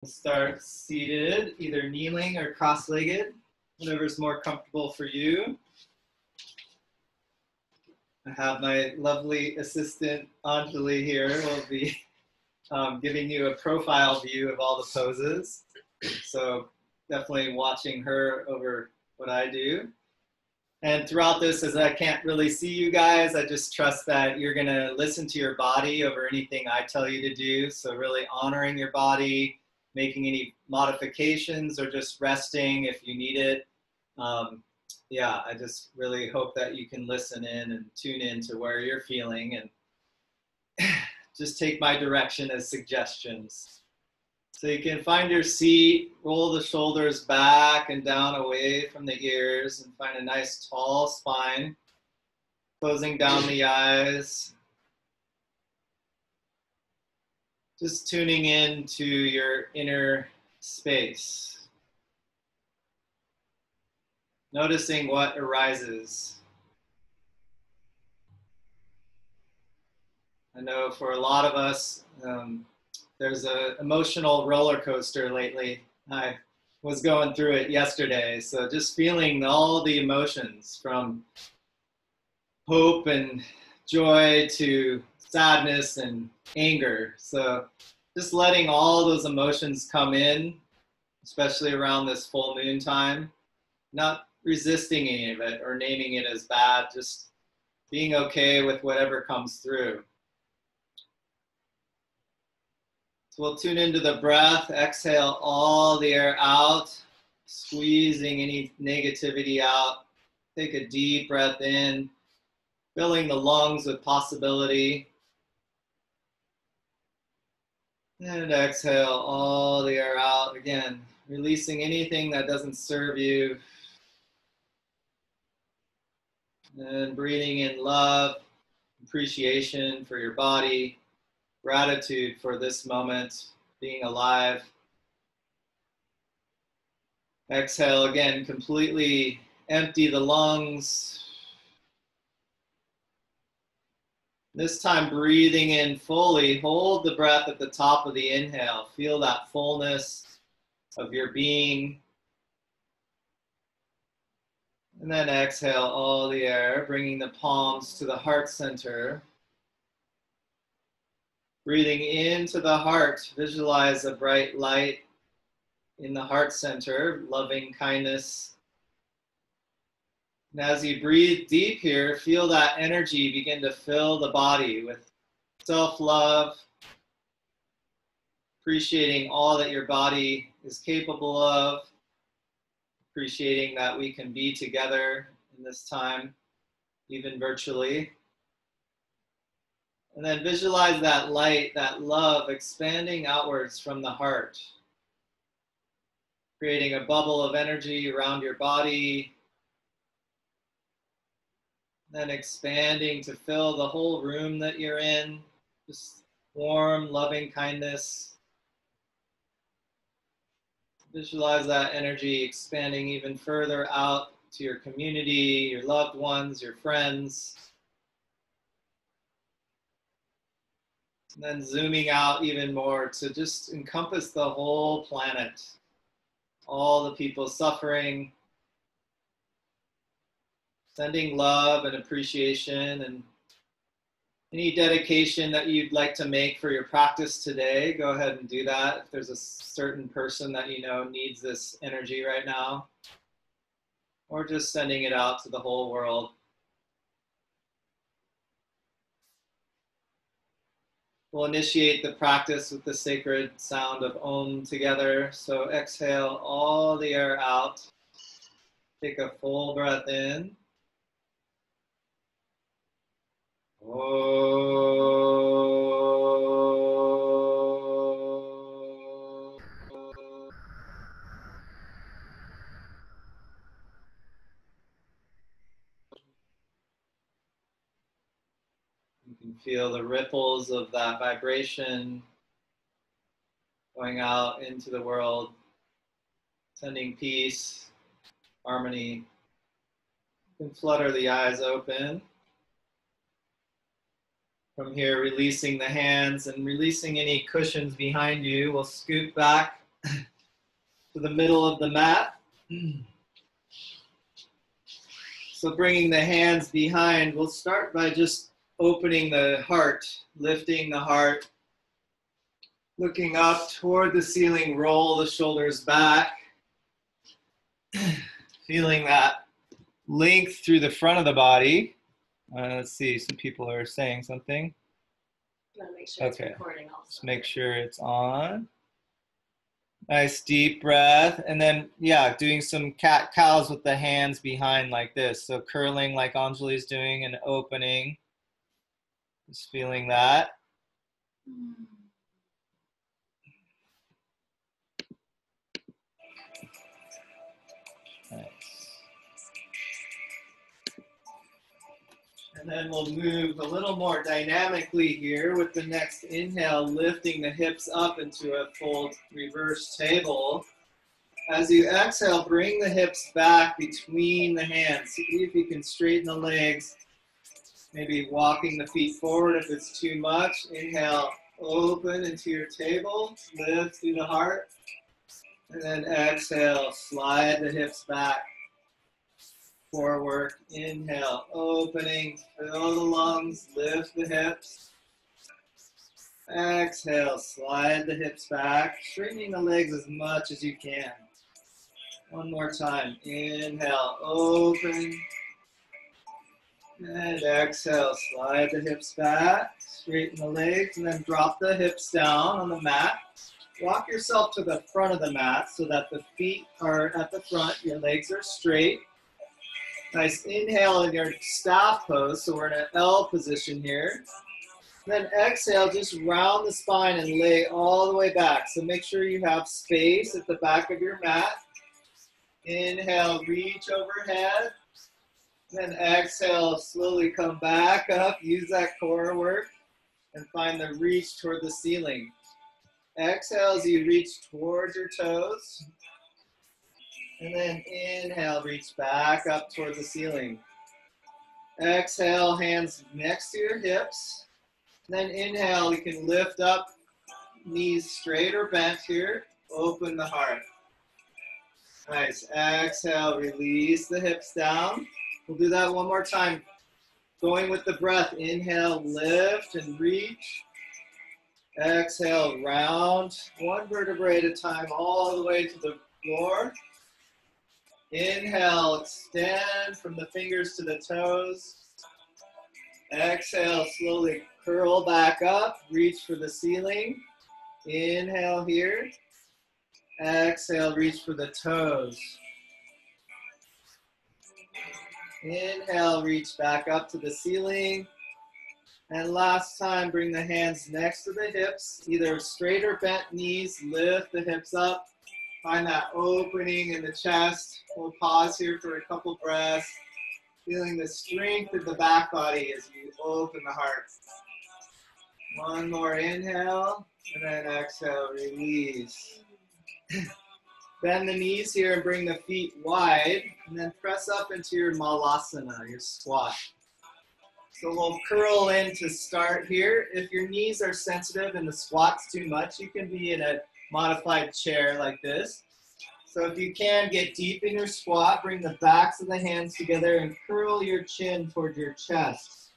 Start seated, either kneeling or cross-legged, whatever's more comfortable for you. I have my lovely assistant, Anjali, here. Will be giving you a profile view of all the poses. So definitely watching her over what I do. And throughout this, as I can't really see you guys, I just trust that you're gonna listen to your body over anything I tell you to do. So really honoring your body, making any modifications or just resting if you need it. Yeah, I just really hope that you can listen in and tune in to where you're feeling and just take my direction as suggestions. So you can find your seat, roll the shoulders back and down away from the ears and find a nice tall spine, closing down the eyes. Just tuning in to your inner space. Noticing what arises. I know for a lot of us, there's an emotional roller coaster lately. I was going through it yesterday, so just feeling all the emotions from hope and joy to sadness and anger. So just letting all those emotions come in, especially around this full moon time, not resisting any of it or naming it as bad, just being okay with whatever comes through. So we'll tune into the breath, exhale all the air out, squeezing any negativity out. Take a deep breath in, filling the lungs with possibility. And exhale all the air out. Again, releasing anything that doesn't serve you. And breathing in love, appreciation for your body, gratitude for this moment, being alive. Exhale again, completely empty the lungs. This time breathing in fully, hold the breath at the top of the inhale. Feel that fullness of your being. And then exhale all the air, bringing the palms to the heart center. Breathing into the heart, visualize a bright light in the heart center, loving kindness. And as you breathe deep here, feel that energy begin to fill the body with self-love, appreciating all that your body is capable of, appreciating that we can be together in this time, even virtually. And then visualize that light, that love expanding outwards from the heart, creating a bubble of energy around your body, then expanding to fill the whole room that you're in, just warm, loving kindness. Visualize that energy expanding even further out to your community, your loved ones, your friends. And then zooming out even more to just encompass the whole planet, all the people suffering, sending love and appreciation and any dedication that you'd like to make for your practice today, go ahead and do that. If there's a certain person that you know needs this energy right now, or just sending it out to the whole world. We'll initiate the practice with the sacred sound of Om together. So exhale all the air out. Take a full breath in. You can feel the ripples of that vibration going out into the world, sending peace, harmony. You can flutter the eyes open. From here, releasing the hands and releasing any cushions behind you. We'll scoot back to the middle of the mat. So bringing the hands behind, we'll start by just opening the heart, lifting the heart, looking up toward the ceiling, roll the shoulders back, feeling that length through the front of the body. Let's see, some people are saying something. You want to make sure it's recording also. Just make sure it's on. Nice deep breath. And then, yeah, doing some cat-cows with the hands behind like this. So curling like Anjali's doing and opening. Just feeling that. Nice. And then we'll move a little more dynamically here with the next inhale, lifting the hips up into a full reverse table. As you exhale, bring the hips back between the hands. See if you can straighten the legs, maybe walking the feet forward if it's too much. Inhale, open into your table, lift through the heart. And then exhale, slide the hips back. Forward, inhale, opening, fill the lungs, lift the hips. Exhale, slide the hips back, straightening the legs as much as you can. One more time, inhale, open. And exhale, slide the hips back, straighten the legs, and then drop the hips down on the mat. Walk yourself to the front of the mat so that the feet are at the front, your legs are straight. Nice inhale in your staff pose, so we're in an L position here. Then exhale, just round the spine and lay all the way back. So make sure you have space at the back of your mat. Inhale, reach overhead. Then exhale, slowly come back up. Use that core work and find the reach toward the ceiling. Exhale as you reach towards your toes. And then inhale, reach back up toward the ceiling. Exhale, hands next to your hips. And then inhale, you can lift up, knees straight or bent here. Open the heart. Nice. Exhale, release the hips down. We'll do that one more time. Going with the breath. Inhale, lift and reach. Exhale, round. One vertebrae at a time all the way to the floor. Inhale, extend from the fingers to the toes. Exhale, slowly curl back up, reach for the ceiling. Inhale here. Exhale, reach for the toes. Inhale, reach back up to the ceiling. And last time, bring the hands next to the hips, either straight or bent knees, lift the hips up. Find that opening in the chest. We'll pause here for a couple breaths. Feeling the strength of the back body as you open the heart. One more inhale, and then exhale, release. Bend the knees here and bring the feet wide, and then press up into your malasana, your squat. So we'll curl in to start here. If your knees are sensitive and the squat's too much, you can be in a modified chair like this. So if you can, get deep in your squat, bring the backs of the hands together and curl your chin toward your chest.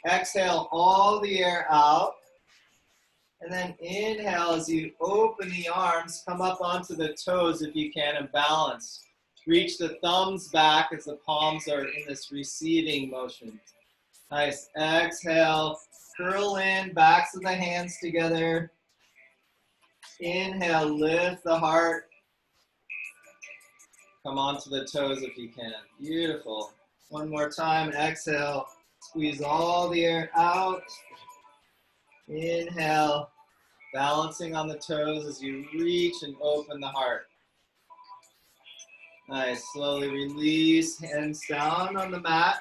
Exhale all the air out. And then inhale as you open the arms, come up onto the toes if you can and balance. Reach the thumbs back as the palms are in this receiving motion. Nice. Exhale, curl in, backs of the hands together. Inhale, lift the heart. Come onto the toes if you can. Beautiful. One more time. Exhale. Squeeze all the air out. Inhale. Balancing on the toes as you reach and open the heart. Nice. Slowly release. Hands down on the mat.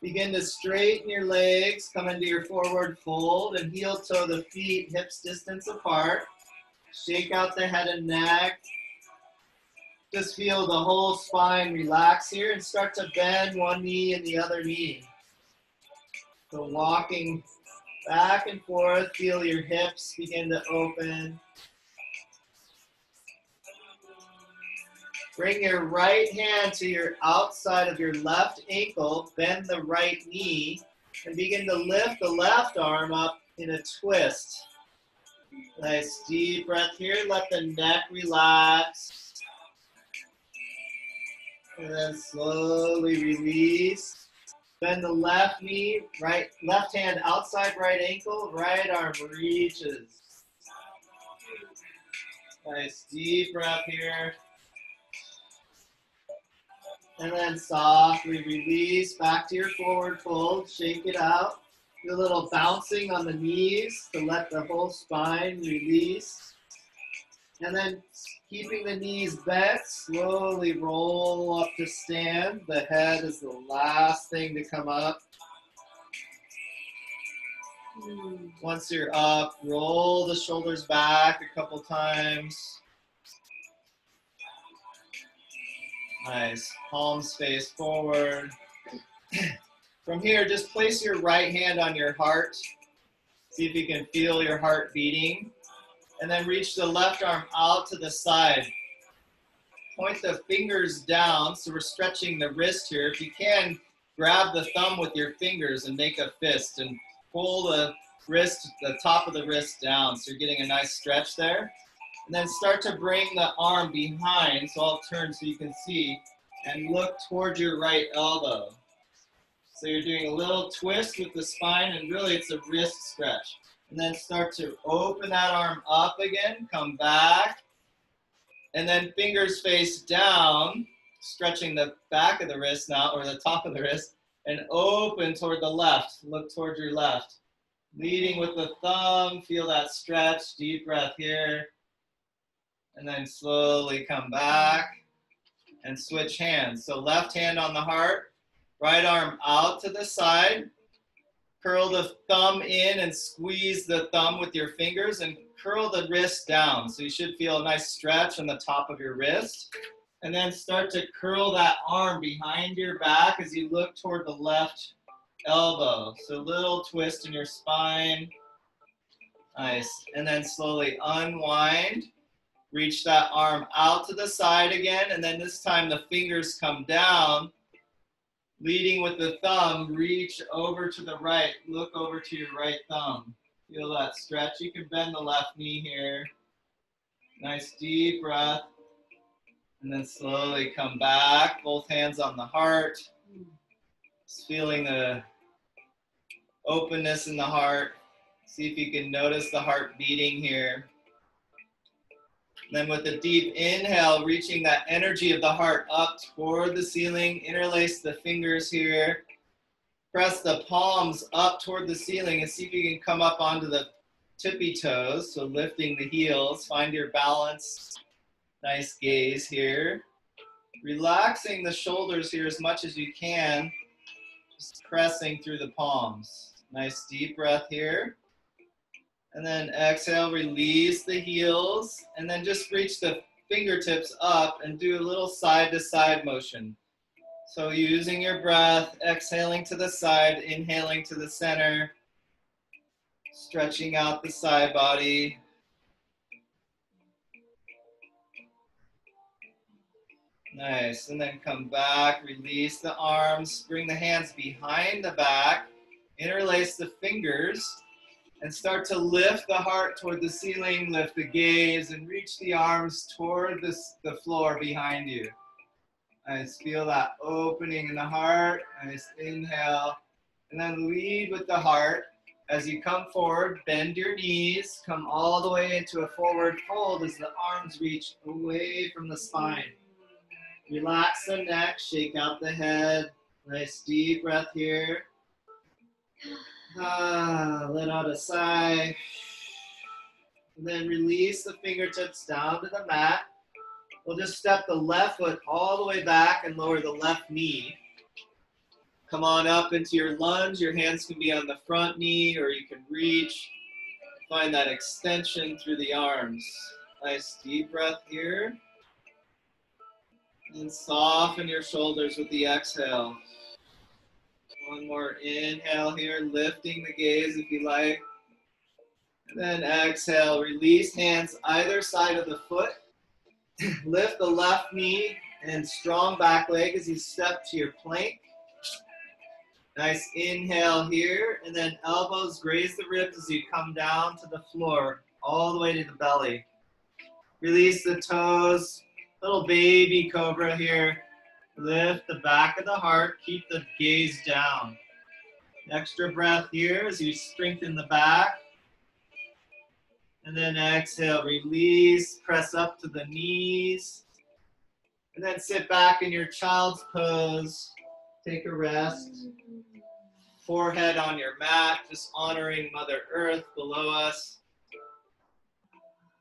Begin to straighten your legs. Come into your forward fold and heel toe the feet hips distance apart. Shake out the head and neck. Just feel the whole spine relax here and start to bend one knee and the other knee. So walking back and forth, feel your hips begin to open. Bring your right hand to your outside of your left ankle, bend the right knee, and begin to lift the left arm up in a twist. Nice deep breath here. Let the neck relax. And then slowly release. Bend the left knee, left hand outside right ankle, right arm reaches. Nice deep breath here. And then softly release back to your forward fold. Shake it out. Do a little bouncing on the knees to let the whole spine release. And then keeping the knees bent, slowly roll up to stand. The head is the last thing to come up. Once you're up, roll the shoulders back a couple times. Nice. Palms face forward. From here, just place your right hand on your heart. See if you can feel your heart beating. And then reach the left arm out to the side. Point the fingers down, so we're stretching the wrist here. If you can, grab the thumb with your fingers and make a fist and pull the wrist, the top of the wrist down, so you're getting a nice stretch there. And then start to bring the arm behind, so I'll turn so you can see, and look towards your right elbow. So you're doing a little twist with the spine, and really it's a wrist stretch. And then start to open that arm up again, come back, and then fingers face down, stretching the back of the wrist now, or the top of the wrist, and open toward the left. Look toward your left. Leading with the thumb, feel that stretch, deep breath here. And then slowly come back and switch hands. So left hand on the heart, right arm out to the side. Curl the thumb in and squeeze the thumb with your fingers and curl the wrist down. So you should feel a nice stretch on the top of your wrist. And then start to curl that arm behind your back as you look toward the left elbow. So a little twist in your spine. Nice. And then slowly unwind. Reach that arm out to the side again. And then this time the fingers come down. Leading with the thumb, reach over to the right. Look over to your right thumb. Feel that stretch. You can bend the left knee here. Nice deep breath. And then slowly come back. Both hands on the heart. Just feeling the openness in the heart. See if you can notice the heart beating here. And then with a deep inhale, reaching that energy of the heart up toward the ceiling. Interlace the fingers here. Press the palms up toward the ceiling and see if you can come up onto the tippy toes. So lifting the heels, find your balance. Nice gaze here. Relaxing the shoulders here as much as you can. Just pressing through the palms. Nice deep breath here. And then exhale, release the heels. And then just reach the fingertips up and do a little side to side motion. So using your breath, exhaling to the side, inhaling to the center. Stretching out the side body. Nice, and then come back, release the arms, bring the hands behind the back, interlace the fingers, and start to lift the heart toward the ceiling, lift the gaze, and reach the arms toward the floor behind you. Nice, feel that opening in the heart. Nice, inhale, and then lead with the heart. As you come forward, bend your knees, come all the way into a forward fold as the arms reach away from the spine. Relax the neck, shake out the head. Nice deep breath here. Let out a sigh. And then release the fingertips down to the mat. We'll just step the left foot all the way back and lower the left knee. Come on up into your lunge. Your hands can be on the front knee or you can reach. Find that extension through the arms. Nice deep breath here. And soften your shoulders with the exhale. One more inhale here, lifting the gaze if you like. And then exhale, release hands either side of the foot. Lift the left knee And strong back leg as you step to your plank. Nice inhale here, and then elbows graze the ribs as you come down to the floor, all the way to the belly. Release the toes, little baby cobra here. Lift the back of the heart, keep the gaze down. Extra breath here as you strengthen the back. And then exhale, release, press up to the knees. And then sit back in your child's pose. Take a rest. Forehead on your mat, just honoring Mother Earth below us.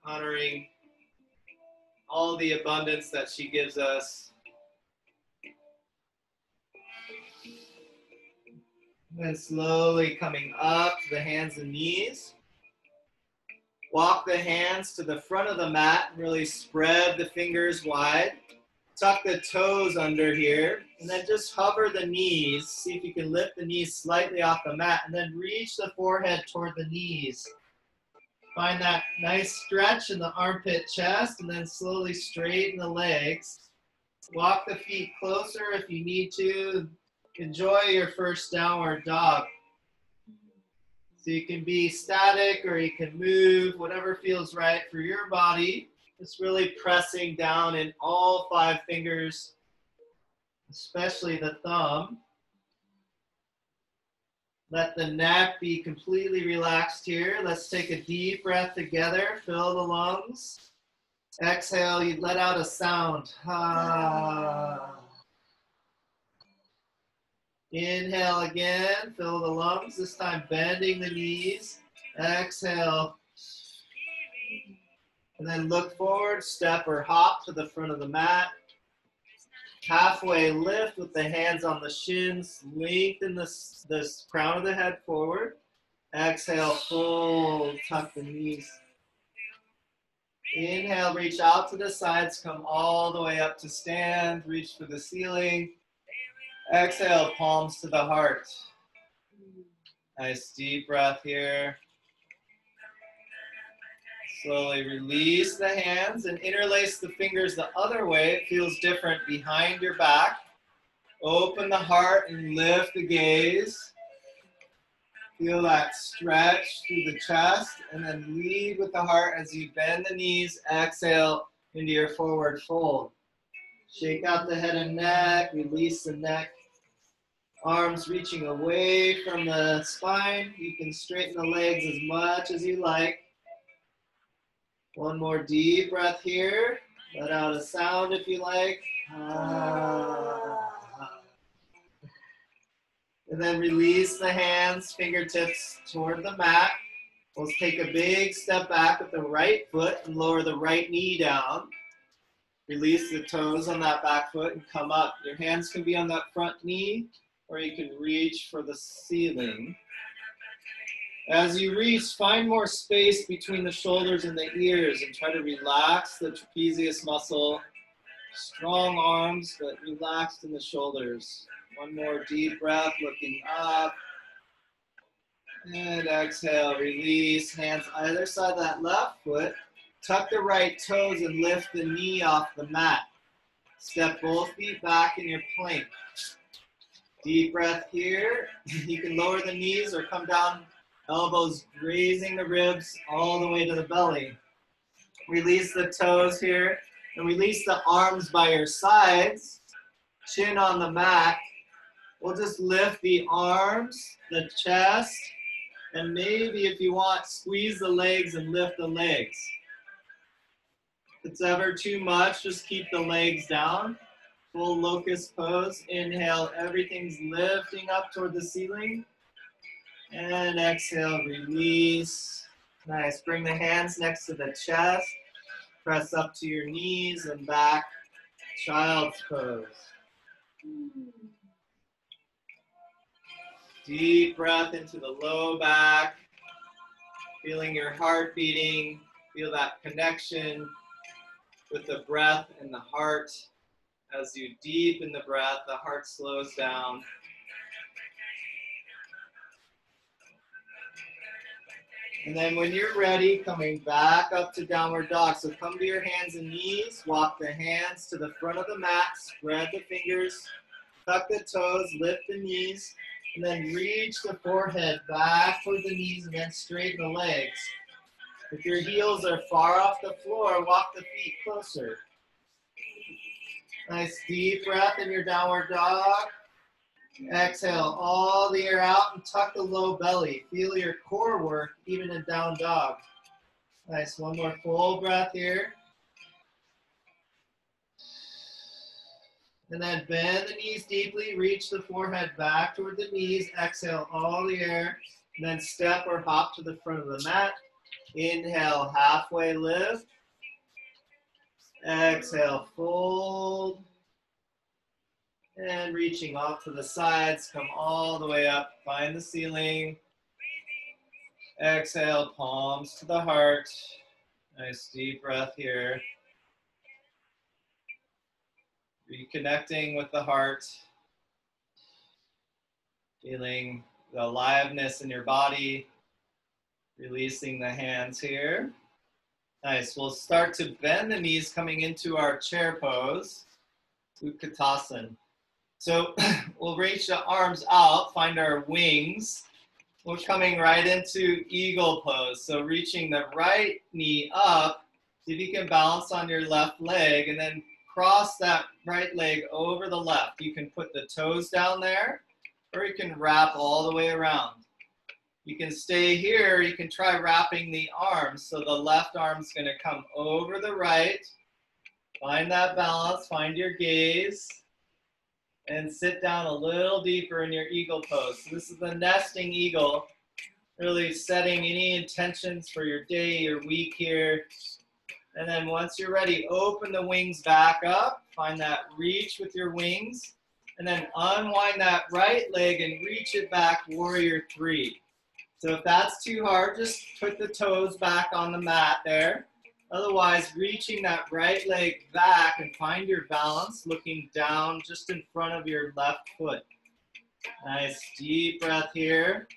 Honoring all the abundance that she gives us. And then slowly coming up to the hands and knees. Walk the hands to the front of the mat and really spread the fingers wide. Tuck the toes under here and then just hover the knees. See if you can lift the knees slightly off the mat and then reach the forehead toward the knees. Find that nice stretch in the armpit chest and then slowly straighten the legs. Walk the feet closer if you need to. Enjoy your first downward dog. So you can be static or you can move, whatever feels right for your body. Just really pressing down in all 5 fingers, especially the thumb. Let the neck be completely relaxed here. Let's take a deep breath together. Fill the lungs. Exhale, you let out a sound. Ah. Inhale again, fill the lungs, this time bending the knees. Exhale. And then look forward, step or hop to the front of the mat. Halfway lift with the hands on the shins. Lengthen the crown of the head forward. Exhale, fold, tuck the knees. Inhale, reach out to the sides, come all the way up to stand, reach for the ceiling. Exhale, palms to the heart. Nice deep breath here. Slowly release the hands and interlace the fingers the other way. It feels different behind your back. Open the heart and lift the gaze. Feel that stretch through the chest and then lead with the heart as you bend the knees. Exhale into your forward fold. Shake out the head and neck, release the neck. Arms reaching away from the spine. You can straighten the legs as much as you like. One more deep breath here. Let out a sound if you like. And then release the hands, fingertips toward the mat. We'll take a big step back with the right foot and lower the right knee down. Release the toes on that back foot and come up. Your hands can be on that front knee or you can reach for the ceiling. As you reach, find more space between the shoulders and the ears and try to relax the trapezius muscle. Strong arms, but relaxed in the shoulders. One more deep breath, looking up. And exhale, release. Hands either side of that left foot. Tuck the right toes and lift the knee off the mat. Step both feet back in your plank. Deep breath here. You can lower the knees or come down, elbows grazing the ribs all the way to the belly. Release the toes here and release the arms by your sides. Chin on the mat. We'll just lift the arms, the chest, and maybe if you want, squeeze the legs and lift the legs. If it's ever too much, just keep the legs down. Full locust pose. Inhale, everything's lifting up toward the ceiling. And exhale, release. Nice. Bring the hands next to the chest. Press up to your knees and back. Child's pose. Deep breath into the low back. Feeling your heart beating. Feel that connection with the breath and the heart. As you deepen the breath, the heart slows down. And then when you're ready, coming back up to downward dog. So come to your hands and knees, walk the hands to the front of the mat, spread the fingers, tuck the toes, lift the knees, and then reach the forehead back toward the knees and then straighten the legs. If your heels are far off the floor, walk the feet closer. Nice deep breath in your downward dog. Exhale all the air out and tuck the low belly. Feel your core work even in down dog. Nice, one more full breath here. And then bend the knees deeply, reach the forehead back toward the knees. Exhale all the air. And then step or hop to the front of the mat. Inhale, halfway lift. Exhale, fold. And reaching off to the sides, come all the way up, find the ceiling. Exhale, palms to the heart. Nice deep breath here. Reconnecting with the heart. Feeling the aliveness in your body. Releasing the hands here. Nice, we'll start to bend the knees coming into our chair pose. Utkatasana. So we'll reach the arms out, find our wings. We're coming right into eagle pose. So reaching the right knee up, see if you can balance on your left leg and then cross that right leg over the left. You can put the toes down there or you can wrap all the way around. You can stay here, you can try wrapping the arms. So the left arm's gonna come over the right. Find that balance, find your gaze. And sit down a little deeper in your eagle pose. So this is the nesting eagle, really setting any intentions for your day, your week here. And then once you're ready, open the wings back up. Find that reach with your wings. And then unwind that right leg and reach it back, warrior three. So if that's too hard, just put the toes back on the mat there. Otherwise, reaching that right leg back and find your balance, looking down just in front of your left foot. Nice deep breath here.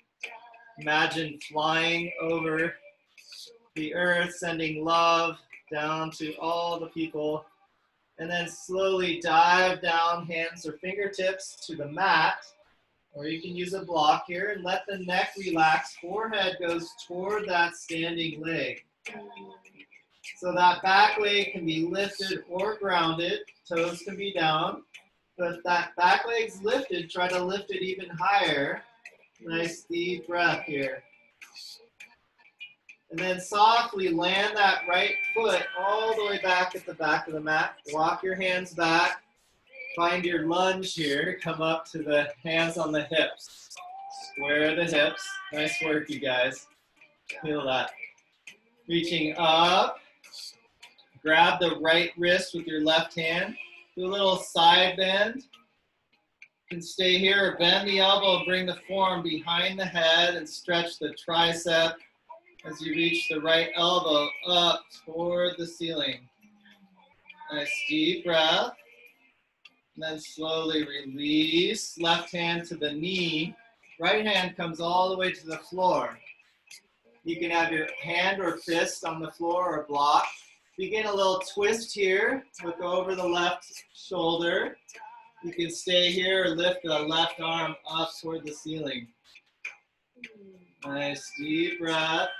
Imagine flying over the earth, sending love down to all the people. And then slowly dive down, hands or fingertips to the mat. Or you can use a block here and let the neck relax. Forehead goes toward that standing leg. So that back leg can be lifted or grounded. Toes can be down. But if that back leg's lifted, try to lift it even higher. Nice deep breath here. And then softly land that right foot all the way back at the back of the mat. Walk your hands back. Find your lunge here. Come up to the hands on the hips. Square the hips. Nice work, you guys. Feel that. Reaching up. Grab the right wrist with your left hand. Do a little side bend. You can stay here or bend the elbow, bring the forearm behind the head and stretch the tricep as you reach the right elbow up toward the ceiling. Nice deep breath. And then slowly release. Left hand to the knee. Right hand comes all the way to the floor. You can have your hand or fist on the floor or block. Begin a little twist here. Look over the left shoulder. You can stay here or lift the left arm up toward the ceiling. Nice deep breath.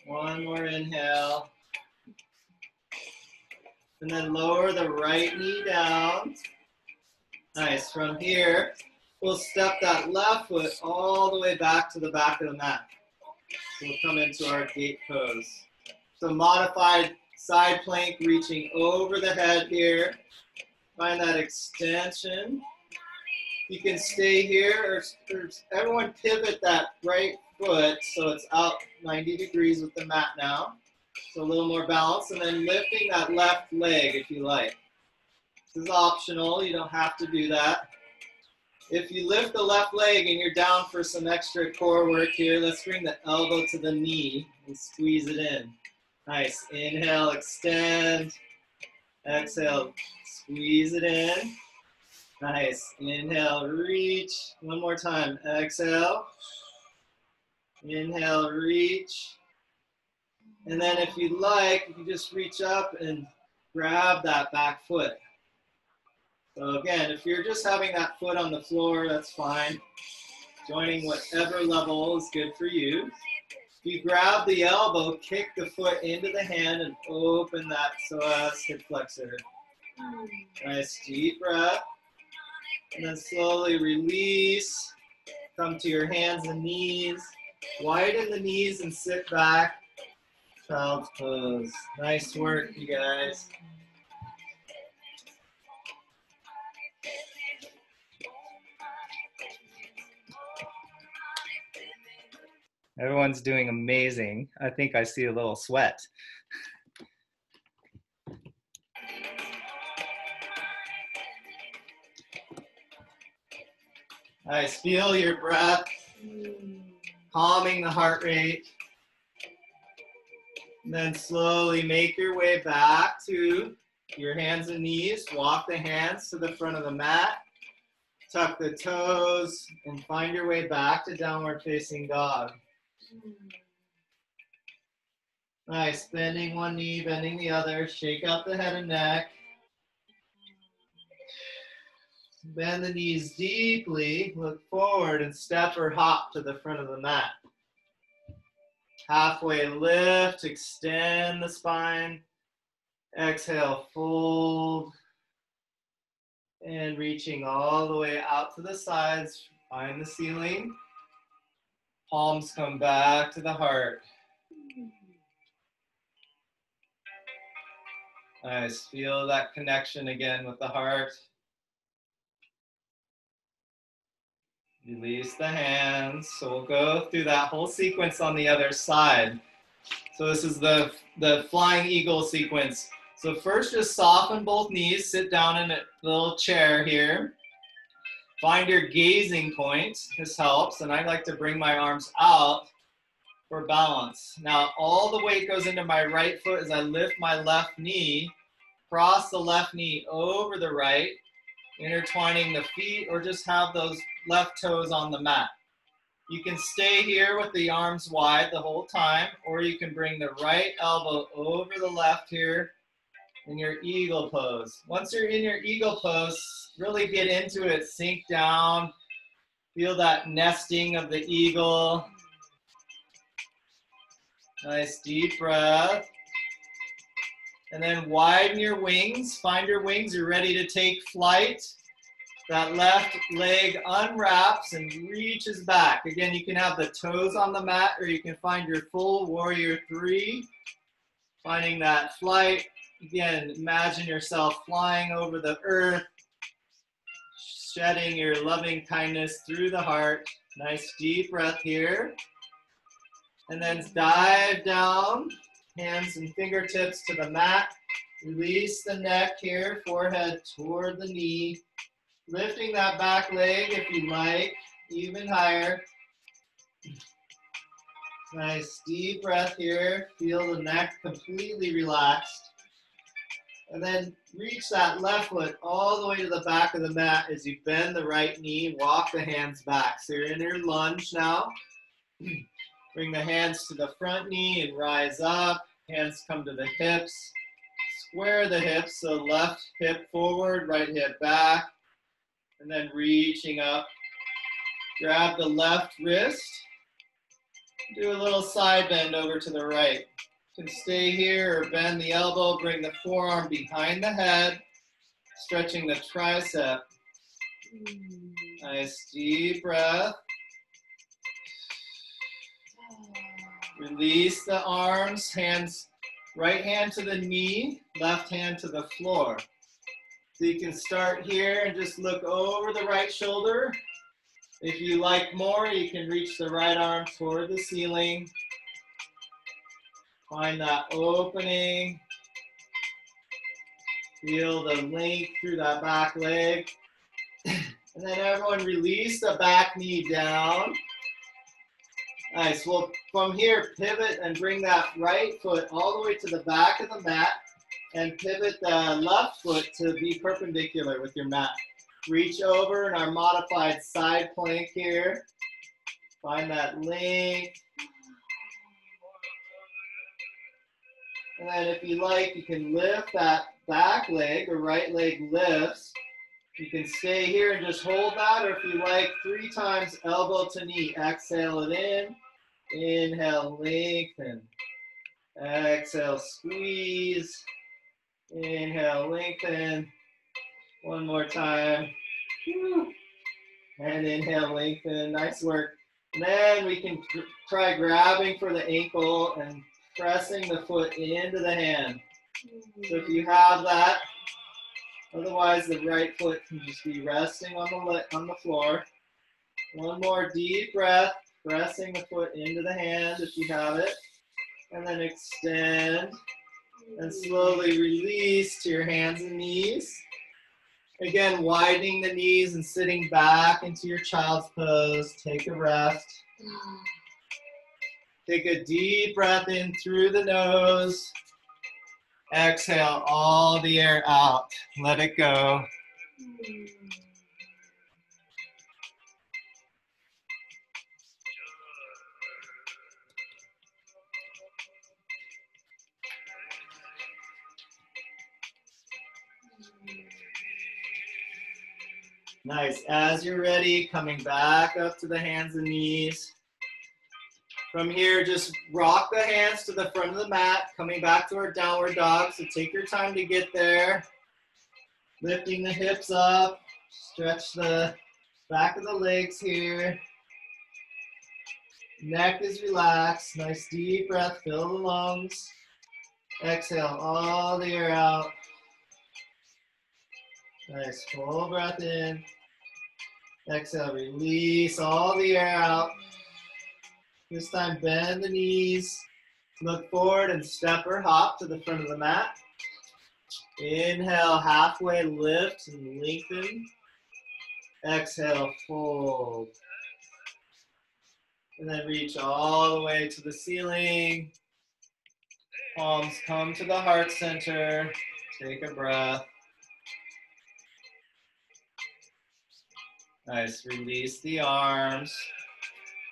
One more inhale. And then lower the right knee down. Nice. From here, we'll step that left foot all the way back to the back of the mat. We'll come into our gate pose. So modified side plank, reaching over the head here. Find that extension. You can stay here, or everyone pivot that right foot so it's out 90 degrees with the mat now. So a little more balance, and then lifting that left leg if you like. This is optional, you don't have to do that. If you lift the left leg and you're down for some extra core work here, let's bring the elbow to the knee and squeeze it in. Nice. Inhale, extend. Exhale, squeeze it in. Nice. Inhale, reach. One more time. Exhale. Inhale, reach. And then if you'd like, you can just reach up and grab that back foot. So again, if you're just having that foot on the floor, that's fine. Joining whatever level is good for you. If you grab the elbow, kick the foot into the hand and open that psoas hip flexor. Nice deep breath. And then slowly release. Come to your hands and knees. Widen the knees and sit back. Child's pose. Nice work, you guys. Everyone's doing amazing. I think I see a little sweat. Nice, feel your breath, calming the heart rate. And then slowly make your way back to your hands and knees. Walk the hands to the front of the mat. Tuck the toes and find your way back to downward facing dog. Nice, bending one knee, bending the other. Shake out the head and neck. Bend the knees deeply, look forward and step or hop to the front of the mat. Halfway lift, extend the spine. Exhale, fold. And reaching all the way out to the sides, find the ceiling. Palms come back to the heart. Nice, feel that connection again with the heart. Release the hands. So we'll go through that whole sequence on the other side. So this is the flying eagle sequence. So first just soften both knees, sit down in a little chair here. Find your gazing point. This helps. And I like to bring my arms out for balance. Now all the weight goes into my right foot as I lift my left knee, cross the left knee over the right, intertwining the feet, or just have those left toes on the mat. You can stay here with the arms wide the whole time, or you can bring the right elbow over the left here in your eagle pose. Once you're in your eagle pose, really get into it, sink down, feel that nesting of the eagle. Nice deep breath. And then widen your wings, find your wings, you're ready to take flight. That left leg unwraps and reaches back. Again, you can have the toes on the mat or you can find your full warrior three. Finding that flight. Again, imagine yourself flying over the earth, shedding your loving kindness through the heart. Nice deep breath here. And then dive down, hands and fingertips to the mat. Release the neck here, forehead toward the knee. Lifting that back leg if you like, even higher. Nice deep breath here. Feel the neck completely relaxed. And then reach that left foot all the way to the back of the mat as you bend the right knee, walk the hands back. So you're in your lunge now. Bring the hands to the front knee and rise up. Hands come to the hips. Square the hips, so left hip forward, right hip back. And then reaching up. Grab the left wrist. Do a little side bend over to the right. You can stay here or bend the elbow, bring the forearm behind the head, stretching the tricep. Nice deep breath. Release the arms, hands, right hand to the knee, left hand to the floor. So you can start here and just look over the right shoulder. If you like more, you can reach the right arm toward the ceiling. Find that opening. Feel the length through that back leg. And then everyone release the back knee down. Nice. Well, from here, pivot and bring that right foot all the way to the back of the mat and pivot the left foot to be perpendicular with your mat. Reach over in our modified side plank here. Find that length. And then if you like, you can lift that back leg, or right leg lifts. You can stay here and just hold that, or if you like, 3 times elbow to knee. Exhale it in. Inhale, lengthen. Exhale, squeeze. Inhale, lengthen. One more time. And inhale, lengthen. Nice work. And then we can try grabbing for the ankle and pressing the foot into the hand. So if you have that, otherwise the right foot can just be resting on the floor. One more deep breath, pressing the foot into the hand if you have it. And then extend and slowly release to your hands and knees. Again, widening the knees and sitting back into your child's pose. Take a rest. Take a deep breath in through the nose. Exhale all the air out. Let it go. Nice. As you're ready, coming back up to the hands and knees. From here, just rock the hands to the front of the mat, coming back to our downward dog. So take your time to get there. Lifting the hips up. Stretch the back of the legs here. Neck is relaxed. Nice deep breath. Fill the lungs. Exhale all the air out. Nice full breath in. Exhale, release all the air out. This time, bend the knees. Look forward and step or hop to the front of the mat. Inhale, halfway lift and lengthen. Exhale, fold. And then reach all the way to the ceiling. Palms come to the heart center. Take a breath. Nice, release the arms.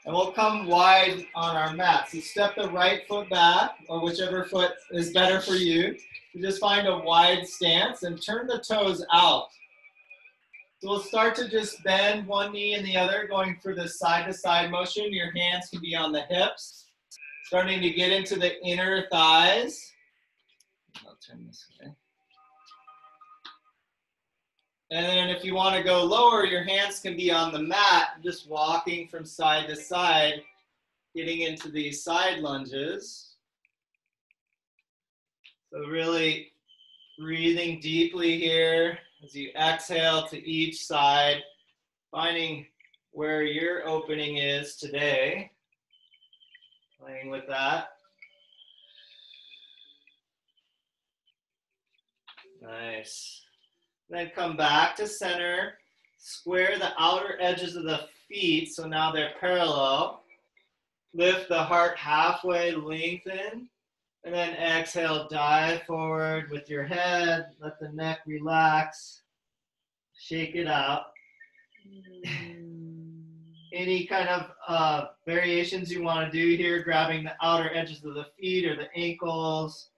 And we'll come wide on our mat. So step the right foot back, or whichever foot is better for you. You just find a wide stance and turn the toes out. So we'll start to just bend one knee and the other, going for the side-to-side motion. Your hands can be on the hips. Starting to get into the inner thighs. I'll turn this way. And then if you want to go lower, your hands can be on the mat, just walking from side to side, getting into these side lunges. So really breathing deeply here as you exhale to each side, finding where your opening is today. Playing with that. Nice. Then come back to center, square the outer edges of the feet, so now they're parallel. Lift the heart halfway, lengthen, and then exhale, dive forward with your head, let the neck relax, shake it out. Any kind of variations you want to do here, grabbing the outer edges of the feet or the ankles.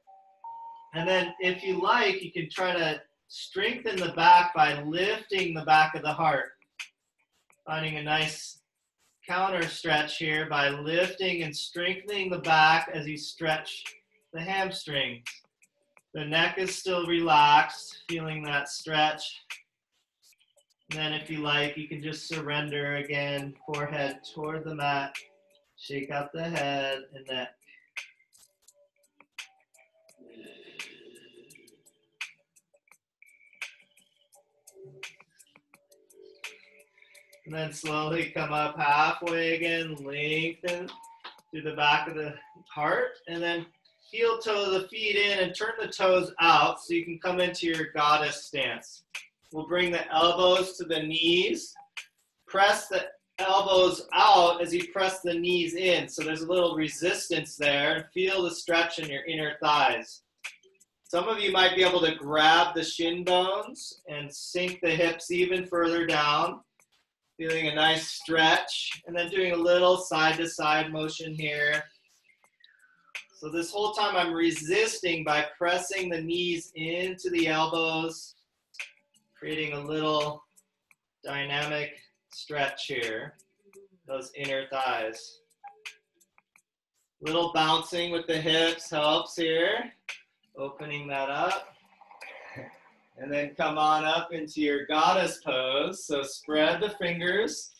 And then if you like, you can try to strengthen the back by lifting the back of the heart. Finding a nice counter stretch here by lifting and strengthening the back as you stretch the hamstrings. The neck is still relaxed, feeling that stretch. And then if you like, you can just surrender again, forehead toward the mat. Shake out the head and neck. And then slowly come up halfway again, lengthen through the back of the heart, and then heel toe the feet in and turn the toes out so you can come into your goddess stance. We'll bring the elbows to the knees. Press the elbows out as you press the knees in. So there's a little resistance there. Feel the stretch in your inner thighs. Some of you might be able to grab the shin bones and sink the hips even further down, feeling a nice stretch, and then doing a little side-to-side motion here. So this whole time I'm resisting by pressing the knees into the elbows, creating a little dynamic stretch here, those inner thighs. Little bouncing with the hips helps here, opening that up. And then come on up into your goddess pose. So spread the fingers.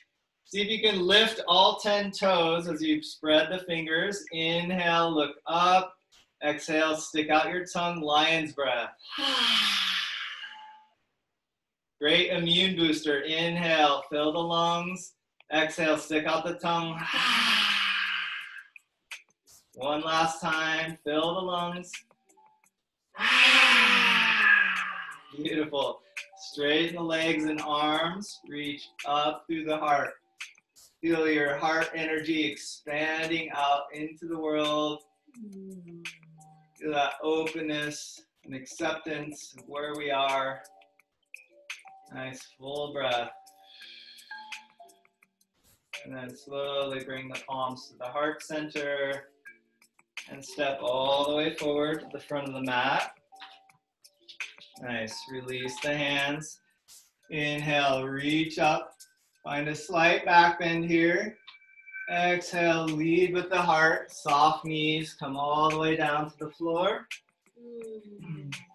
See if you can lift all 10 toes as you spread the fingers. Inhale, look up. Exhale, stick out your tongue, lion's breath. Great immune booster. Inhale, fill the lungs. Exhale, stick out the tongue. One last time, fill the lungs. Beautiful. Straighten the legs and arms. Reach up through the heart. Feel your heart energy expanding out into the world. Feel that openness and acceptance of where we are. Nice full breath. And then slowly bring the palms to the heart center and step all the way forward to the front of the mat. Nice. Release the hands. Inhale, reach up. Find a slight back bend here. Exhale, lead with the heart. Soft knees, come all the way down to the floor.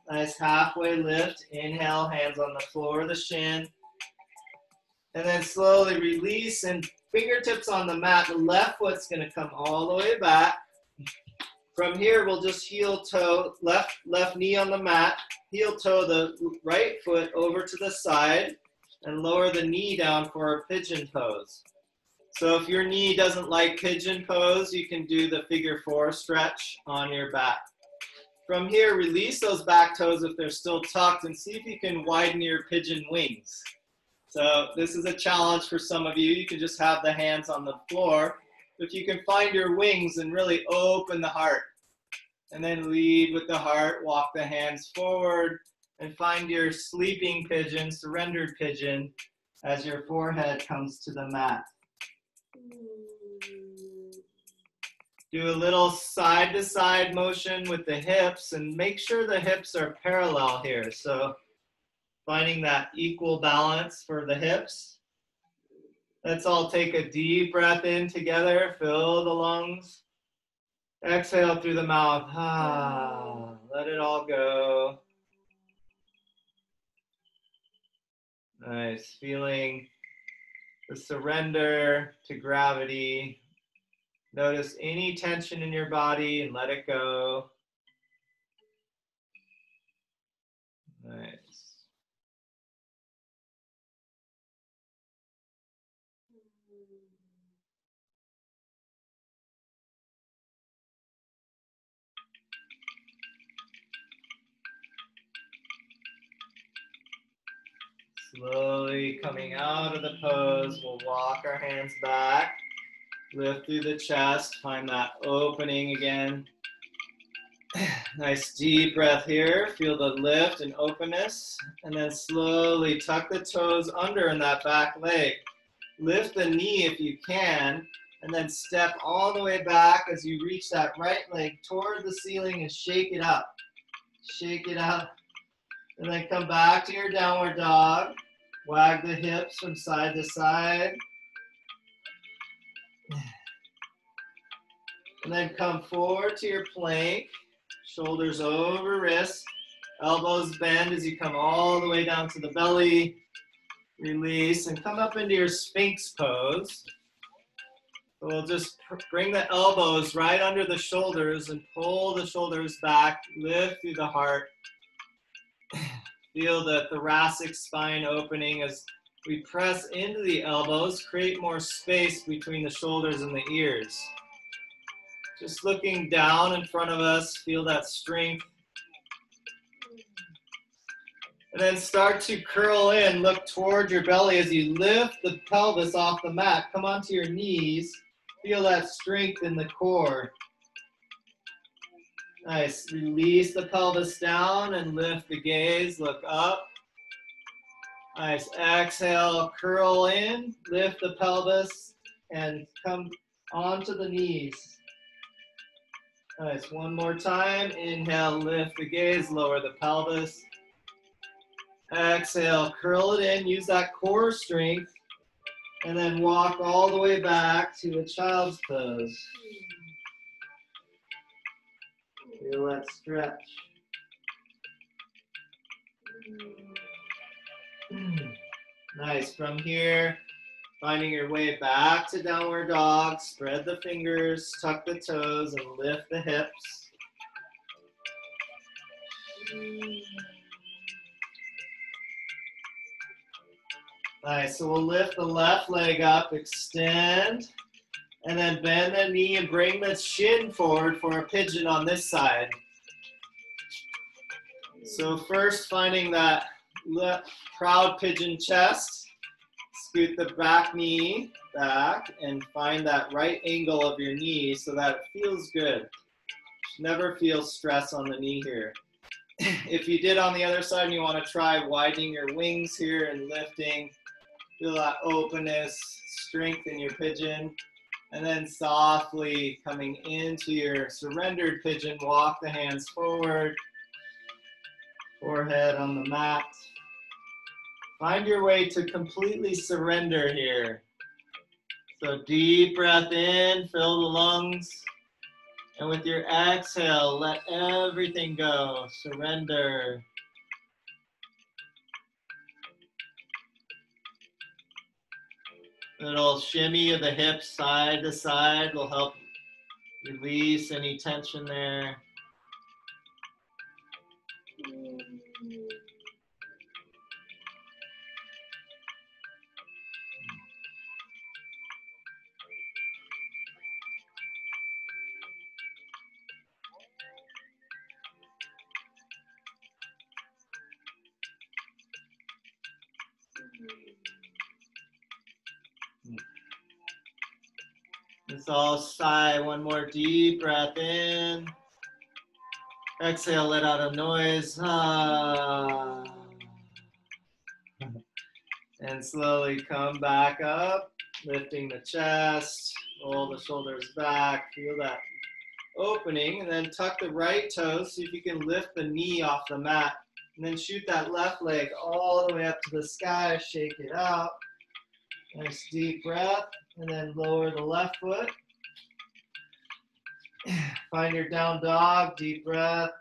Nice halfway lift. Inhale, hands on the floor, the shin. And then slowly release and fingertips on the mat. The left foot's gonna come all the way back. From here, we'll just heel toe, left knee on the mat, heel toe the right foot over to the side, and lower the knee down for a pigeon pose. So if your knee doesn't like pigeon pose, you can do the figure 4 stretch on your back. From here, release those back toes if they're still tucked, and see if you can widen your pigeon wings. So this is a challenge for some of you. You can just have the hands on the floor. If you can find your wings and really open the heart. And then lead with the heart, walk the hands forward, and find your sleeping pigeon, surrendered pigeon, as your forehead comes to the mat. Do a little side-to-side motion with the hips, and make sure the hips are parallel here. So finding that equal balance for the hips. Let's all take a deep breath in together, fill the lungs. Exhale through the mouth. Let it all go. Nice. Feeling the surrender to gravity. Notice any tension in your body and let it go. Nice. Slowly coming out of the pose, we'll walk our hands back, lift through the chest, find that opening again. Nice deep breath here, feel the lift and openness, and then slowly tuck the toes under in that back leg. Lift the knee if you can, and then step all the way back as you reach that right leg toward the ceiling and shake it up. Shake it up. And then come back to your downward dog. Wag the hips from side to side. And then come forward to your plank. Shoulders over wrists. Elbows bend as you come all the way down to the belly. Release and come up into your Sphinx pose. So we'll just bring the elbows right under the shoulders and pull the shoulders back. Lift through the heart. Feel the thoracic spine opening as we press into the elbows, create more space between the shoulders and the ears. Just looking down in front of us, feel that strength. And then start to curl in, look toward your belly as you lift the pelvis off the mat. Come onto your knees, feel that strength in the core. Nice. Release the pelvis down and lift the gaze. Look up. Nice. Exhale, curl in, lift the pelvis, and come onto the knees. Nice. One more time. Inhale, lift the gaze, lower the pelvis. Exhale, curl it in, use that core strength, and then walk all the way back to a child's pose. Feel that stretch. Nice. From here, finding your way back to downward dog, spread the fingers, tuck the toes, and lift the hips. Nice. So we'll lift the left leg up, extend, and then bend the knee and bring the shin forward for a pigeon on this side. So first, finding that proud pigeon chest, scoot the back knee back and find that right angle of your knee so that it feels good. Never feel stress on the knee here. If you did on the other side and you want to try widening your wings here and lifting, feel that openness, strength in your pigeon, and then softly coming into your surrendered pigeon, walk the hands forward, forehead on the mat. Find your way to completely surrender here. So deep breath in, fill the lungs. And with your exhale, let everything go. Surrender. Little shimmy of the hips side to side will help release any tension there. Let's all sigh. One more deep breath in. Exhale, let out a noise. Ah. And slowly come back up, lifting the chest, roll the shoulders back, feel that opening, and then tuck the right toes, see if you can lift the knee off the mat, and then shoot that left leg all the way up to the sky, shake it out. Nice deep breath, and then lower the left foot. Find your down dog, deep breath.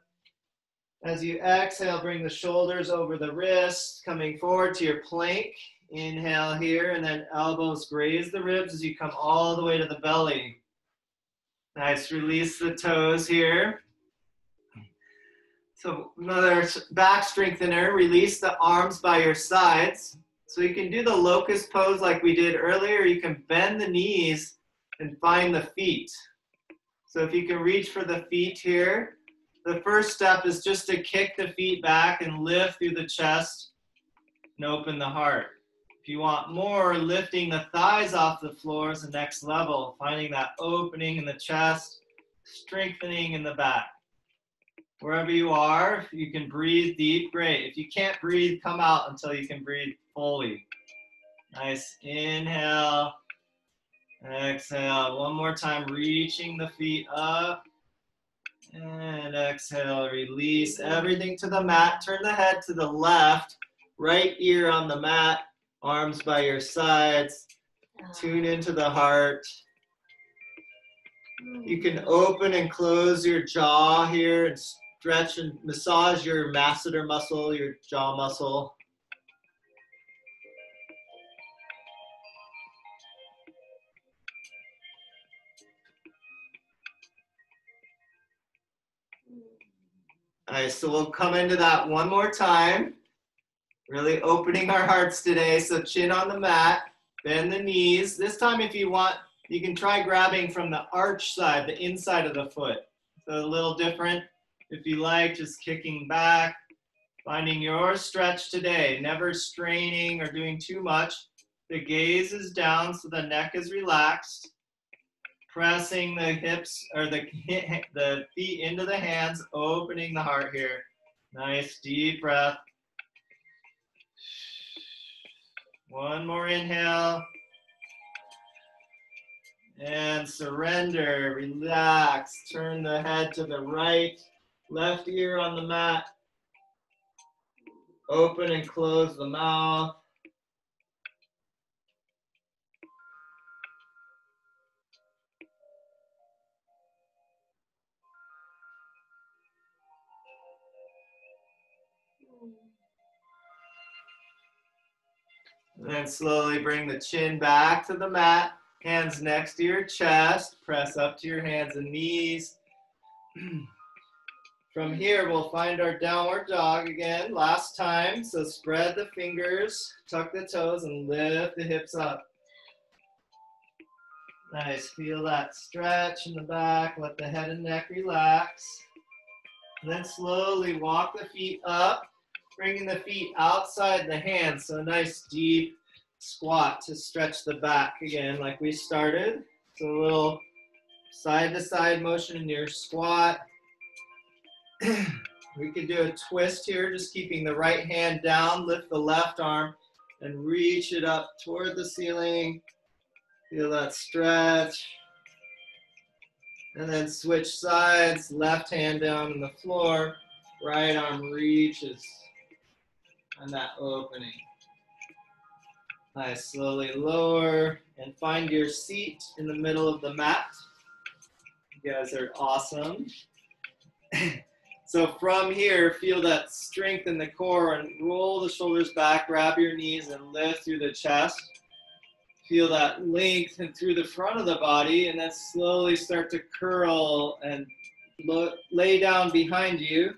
As you exhale, bring the shoulders over the wrists, coming forward to your plank. Inhale here, and then elbows graze the ribs as you come all the way to the belly. Nice, release the toes here. So another back strengthener, release the arms by your sides. So you can do the locust pose like we did earlier. You can bend the knees and find the feet. So if you can reach for the feet here, the first step is just to kick the feet back and lift through the chest and open the heart. If you want more, lifting the thighs off the floor is the next level, finding that opening in the chest, strengthening in the back. Wherever you are, if you can breathe deep, great. If you can't breathe, come out until you can breathe fully. Nice, inhale, exhale. One more time, reaching the feet up. And exhale, release everything to the mat. Turn the head to the left, right ear on the mat, arms by your sides. Tune into the heart. You can open and close your jaw here and stretch and massage your masseter muscle, your jaw muscle. All right, so we'll come into that one more time. Really opening our hearts today. So chin on the mat, bend the knees. This time if you want, you can try grabbing from the arch side, the inside of the foot. So a little different. If you like, just kicking back, finding your stretch today, never straining or doing too much. The gaze is down so the neck is relaxed. Pressing the hips or the feet into the hands, opening the heart here. Nice deep breath. One more inhale. And surrender, relax. Turn the head to the right, left ear on the mat. Open and close the mouth. And then slowly bring the chin back to the mat. Hands next to your chest. Press up to your hands and knees. From here, we'll find our downward dog again. Last time. So spread the fingers, tuck the toes, and lift the hips up. Nice. Feel that stretch in the back. Let the head and neck relax. And then slowly walk the feet up, bringing the feet outside the hands. So a nice deep squat to stretch the back again like we started. So a little side to side motion in your squat. We could do a twist here, just keeping the right hand down, lift the left arm and reach it up toward the ceiling. Feel that stretch. And then switch sides, left hand down on the floor, right arm reaches and that opening. Nice, slowly lower and find your seat in the middle of the mat. You guys are awesome. So from here, feel that strength in the core and roll the shoulders back, grab your knees and lift through the chest. Feel that length and through the front of the body, and then slowly start to curl and lay down behind you,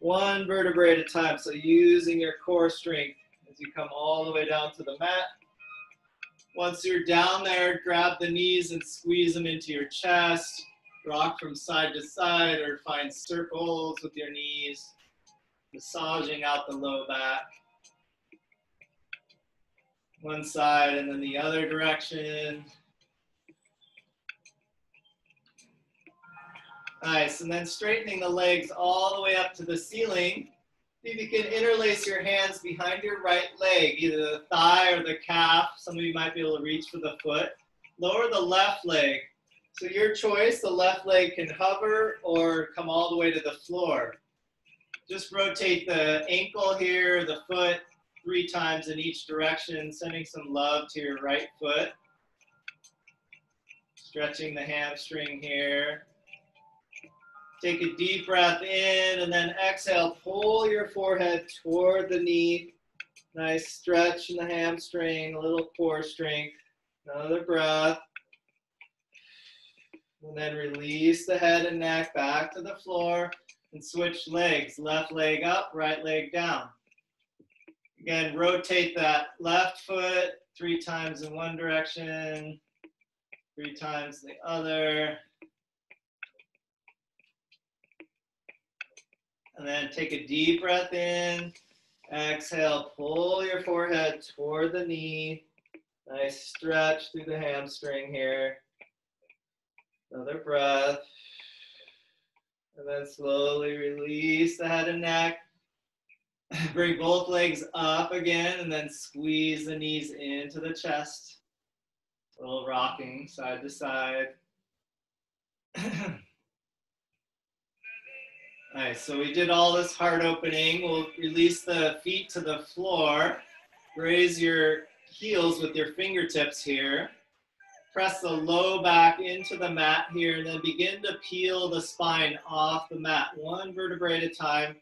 one vertebrae at a time. So using your core strength as you come all the way down to the mat. Once you're down there, grab the knees and squeeze them into your chest. Rock from side to side or find circles with your knees, massaging out the low back. One side and then the other direction. Nice, and then straightening the legs all the way up to the ceiling. See if you can interlace your hands behind your right leg, either the thigh or the calf. Some of you might be able to reach for the foot. Lower the left leg. So your choice, the left leg can hover or come all the way to the floor. Just rotate the ankle here, the foot, 3 times in each direction, sending some love to your right foot. Stretching the hamstring here. Take a deep breath in and then exhale, pull your forehead toward the knee. Nice stretch in the hamstring, a little core strength. Another breath. And then release the head and neck back to the floor and switch legs. Left leg up, right leg down. Again, rotate that left foot 3 times in one direction, 3 times the other. And then take a deep breath in. Exhale, pull your forehead toward the knee. Nice stretch through the hamstring here. Another breath. And then slowly release the head and neck. Bring both legs up again and then squeeze the knees into the chest. A little rocking side to side. Nice, so we did all this heart opening. We'll release the feet to the floor. Raise your heels with your fingertips here. Press the low back into the mat here and then begin to peel the spine off the mat, 1 vertebrae at a time,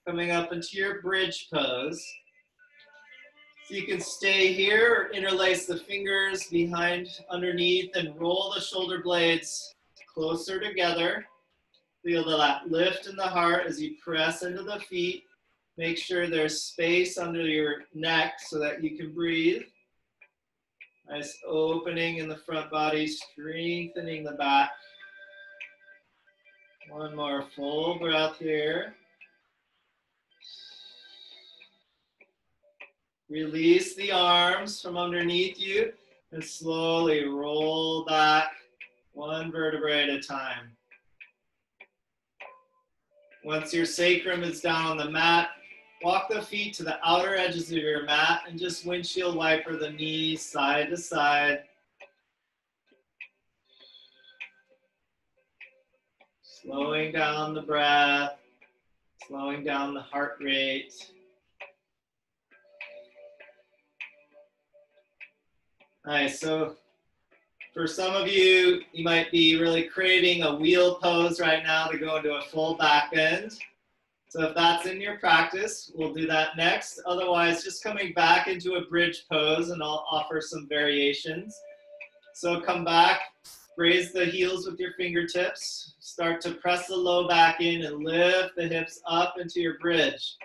coming up into your bridge pose. So you can stay here or interlace the fingers behind, underneath, and roll the shoulder blades closer together. Feel that lift in the heart as you press into the feet. Make sure there's space under your neck so that you can breathe. Nice opening in the front body, strengthening the back. One more full breath here. Release the arms from underneath you and slowly roll back One vertebrae at a time. Once your sacrum is down on the mat, walk the feet to the outer edges of your mat and just windshield wiper the knees side to side. Slowing down the breath, slowing down the heart rate. Nice, so for some of you, you might be really craving a wheel pose right now to go into a full back bend. So if that's in your practice, we'll do that next. Otherwise, just coming back into a bridge pose, and I'll offer some variations. So come back, raise the heels with your fingertips. Start to press the low back in and lift the hips up into your bridge.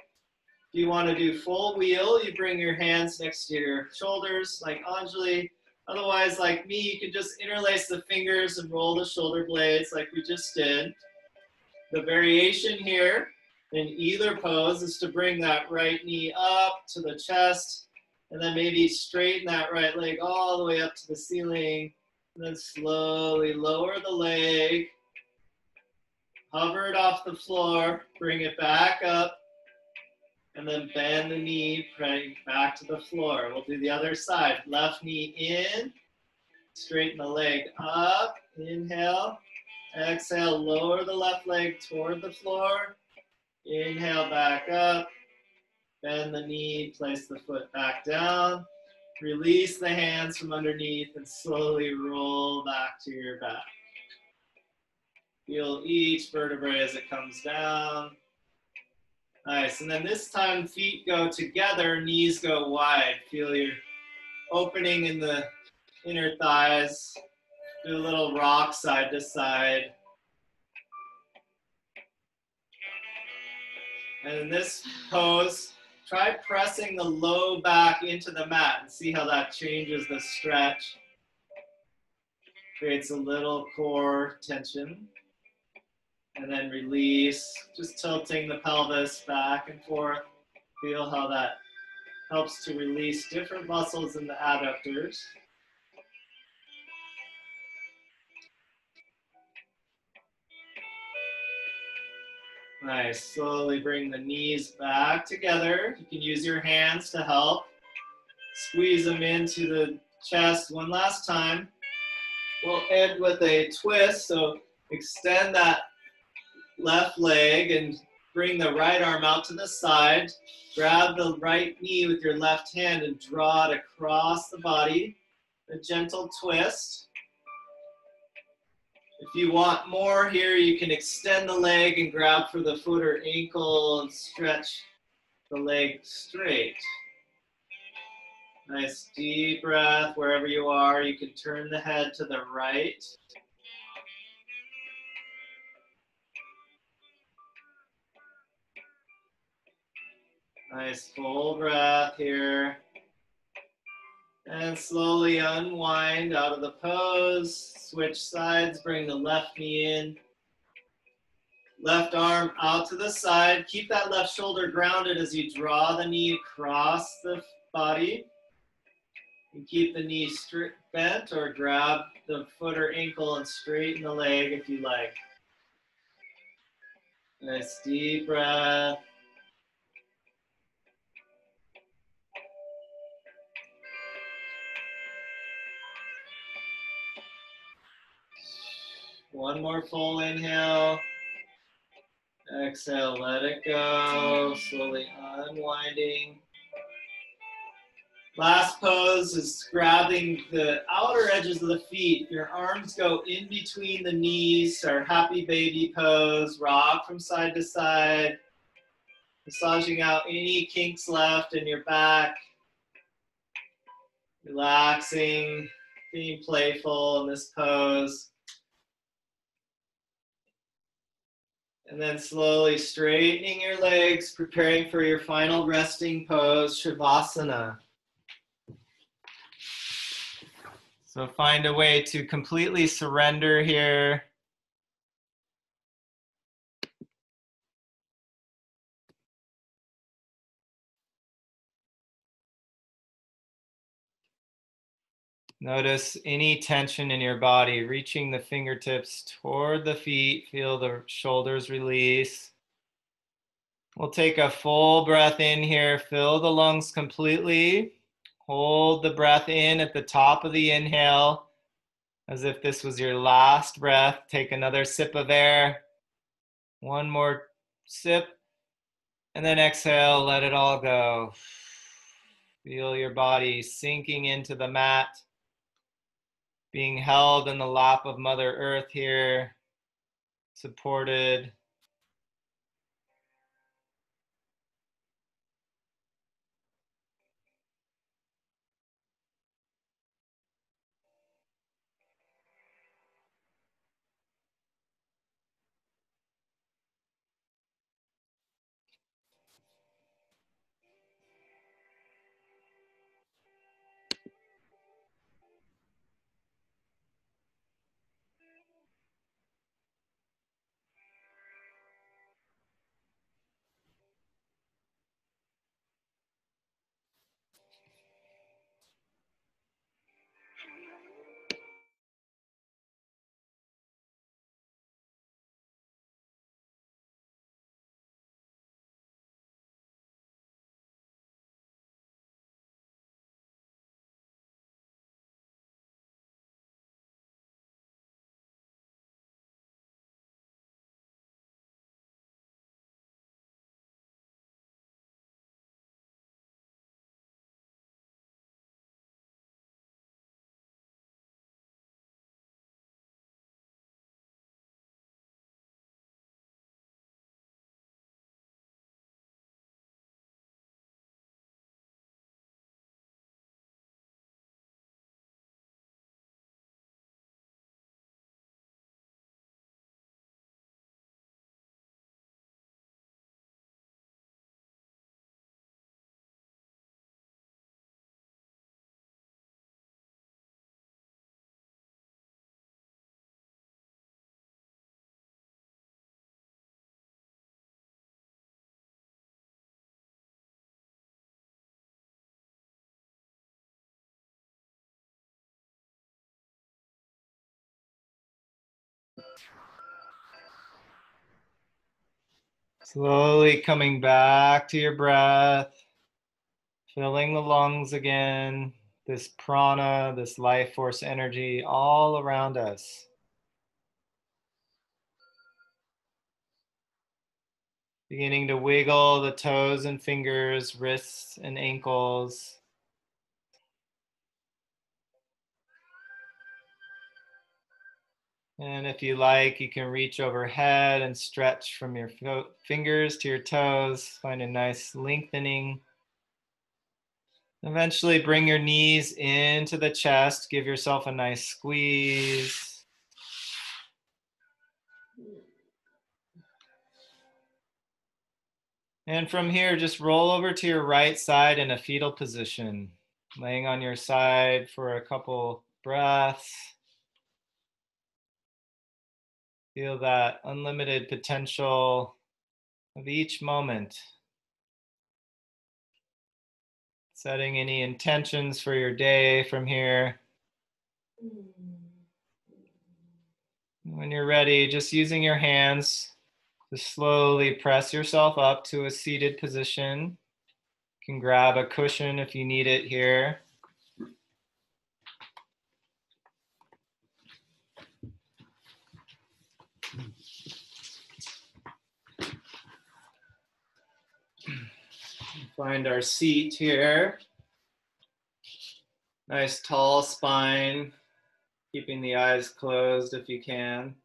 If you want to do full wheel, you bring your hands next to your shoulders like Anjali. Otherwise, like me, you can just interlace the fingers and roll the shoulder blades like we just did. The variation here in either pose is to bring that right knee up to the chest and then maybe straighten that right leg all the way up to the ceiling and then slowly lower the leg, hover it off the floor, bring it back up, and then bend the knee, bring back to the floor. We'll do the other side. Left knee in, straighten the leg up, inhale, exhale, lower the left leg toward the floor, inhale back up, bend the knee, place the foot back down, release the hands from underneath and slowly roll back to your back. Feel each vertebrae as it comes down. Nice, and then this time feet go together, knees go wide. Feel your opening in the inner thighs. Do a little rock side to side. And in this pose, try pressing the low back into the mat and see how that changes the stretch. Creates a little core tension. And then release, just tilting the pelvis back and forth. Feel how that helps to release different muscles in the adductors. Nice, slowly bring the knees back together. You can use your hands to help. Squeeze them into the chest one last time. We'll end with a twist, so extend that left leg and bring the right arm out to the side. Grab the right knee with your left hand and draw it across the body. A gentle twist. If you want more here, you can extend the leg and grab for the foot or ankle and stretch the leg straight. Nice deep breath wherever you are. You can turn the head to the right. Nice full breath here. And slowly unwind out of the pose. Switch sides, bring the left knee in. Left arm out to the side. Keep that left shoulder grounded as you draw the knee across the body. And keep the knee bent or grab the foot or ankle and straighten the leg if you like. Nice deep breath. One more full inhale. Exhale, let it go. Slowly unwinding. Last pose is grabbing the outer edges of the feet. Your arms go in between the knees, our happy baby pose. Rock from side to side. Massaging out any kinks left in your back. Relaxing, being playful in this pose. And then slowly straightening your legs, preparing for your final resting pose, Shavasana. So find a way to completely surrender here. Notice any tension in your body, reaching the fingertips toward the feet. Feel the shoulders release. We'll take a full breath in here. Fill the lungs completely. Hold the breath in at the top of the inhale, as if this was your last breath. Take another sip of air. One more sip. And then exhale, let it all go. Feel your body sinking into the mat, being held in the lap of Mother Earth here, supported. Slowly coming back to your breath, filling the lungs again, this prana, this life force energy all around us. Beginning to wiggle the toes and fingers, wrists and ankles. And if you like, you can reach overhead and stretch from your fingers to your toes. Find a nice lengthening. Eventually bring your knees into the chest. Give yourself a nice squeeze. And from here, just roll over to your right side in a fetal position, laying on your side for a couple breaths. Feel that unlimited potential of each moment. Setting any intentions for your day from here. When you're ready, just using your hands to slowly press yourself up to a seated position. You can grab a cushion if you need it here. Find our seat here. Nice tall spine, keeping the eyes closed if you can.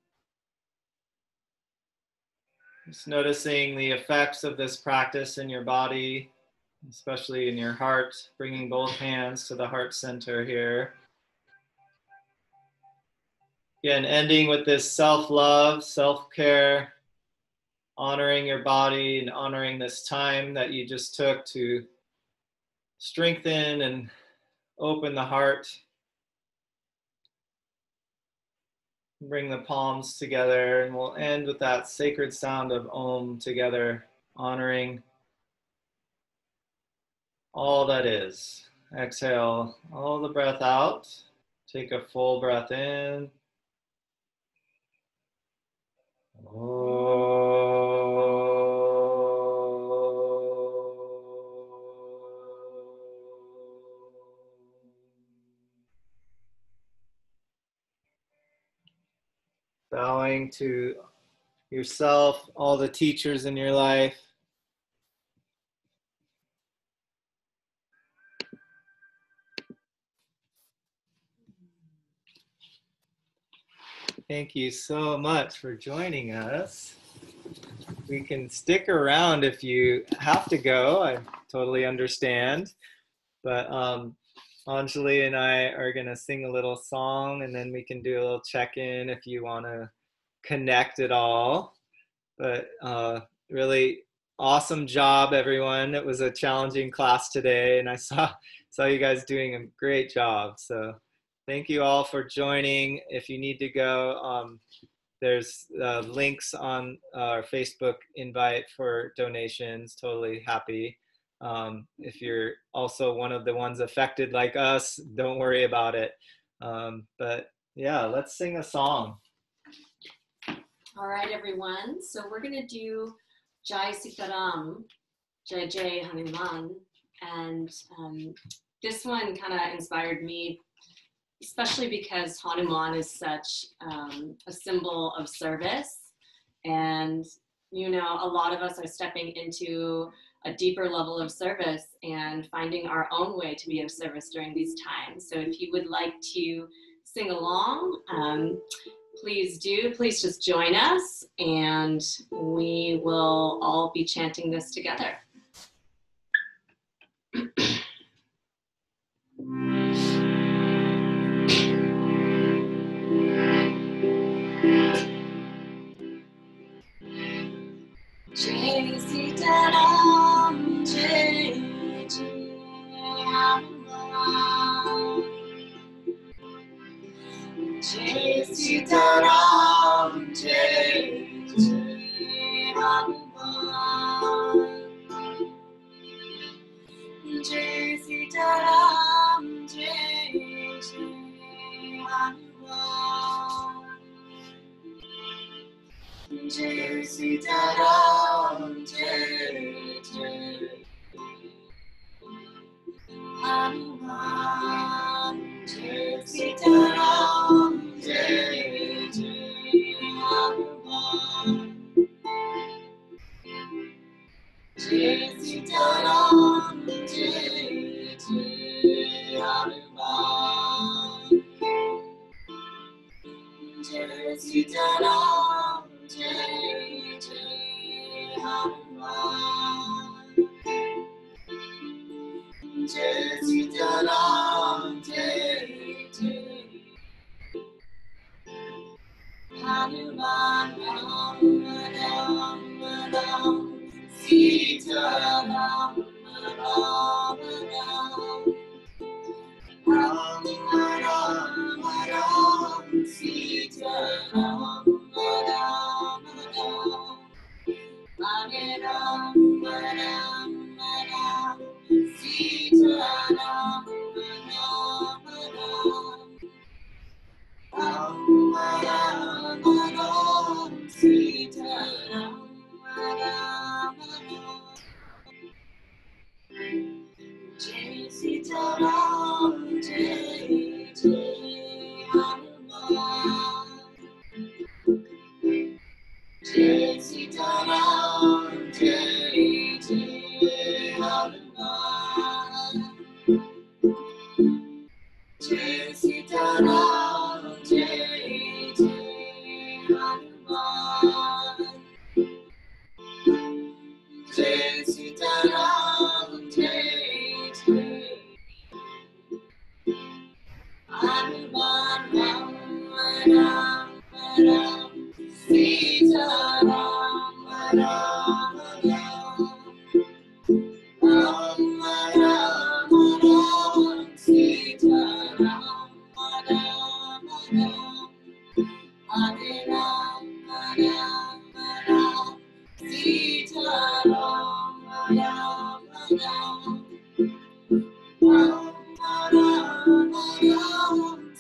Just noticing the effects of this practice in your body, especially in your heart, bringing both hands to the heart center here. Again, ending with this self-love, self-care, honoring your body and honoring this time that you just took to strengthen and open the heart. Bring the palms together, and we'll end with that sacred sound of Om together, honoring all that is. Exhale all the breath out. Take a full breath in. Bowing to yourself, all the teachers in your life. Thank you so much for joining us. We can stick around if you have to go. I totally understand. But Anjali and I are going to sing a little song, and then we can do a little check-in if you want to connect at all. But really awesome job, everyone. It was a challenging class today, and I saw you guys doing a great job. So thank you all for joining. If you need to go, there's links on our Facebook invite for donations. Totally happy. If you're also one of the ones affected like us, don't worry about it. But yeah, let's sing a song. All right, everyone. So we're going to do Jai Sitaram, Jai Jai Hanuman. And this one kind of inspired me, especially because Hanuman is such a symbol of service. And, you know, a lot of us are stepping into a deeper level of service and finding our own way to be of service during these times. So if you would like to sing along, please do. Please just join us, and we will all be chanting this together. Jai Sitaram, Jai Jai Hanuman. Jai Sitaram, Jai Jai Hanuman. Jai Sitaram, Jai Jai Hanuman. Jai Sitaram, Jai Jai Hanuman. Jai Sitaram, Jai Jai Hanuman. Jai Sitaram, Jai Jai Hanuman. Jai Sitaram, Jai Jai Hanuman. Jai Sitaram, Jai Jai Hanuman. Ram Ram Ram, Sita Ram Ram Ram. Ram Ram Ram, Sita Ram Ram Ram. Hare Ram Ram Ram, Sita Ram Ram Ram. Ram Ram Ram, Sita Ram Ram Ram. Jai Sitaram, Jai Jai Hanuman. Jai Sitaram, Jai Jai Hanuman. Jai Sitaram, Jai Jai Hanuman. Jai Sitaram, Jai Jai Hanuman. Ram Ram Ram, Sita Ram Ram Ram. Ram Ram Ram, Sita Ram Ram Ram. Hare Ram Ram Ram, Sita Ram Ram Ram. Ram Ram Ram,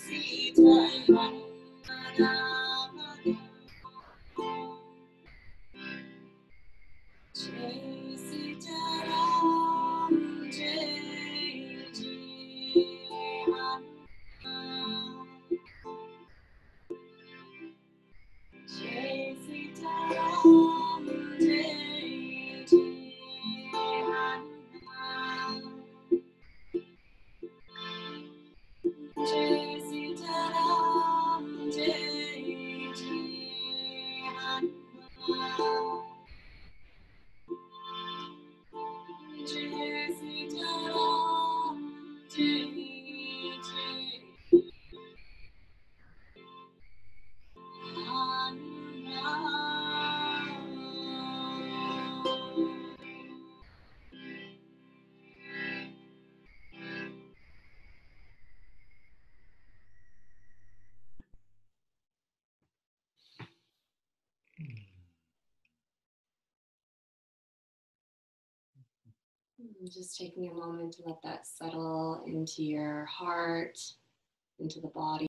And just taking a moment to let that settle into your heart, into the body.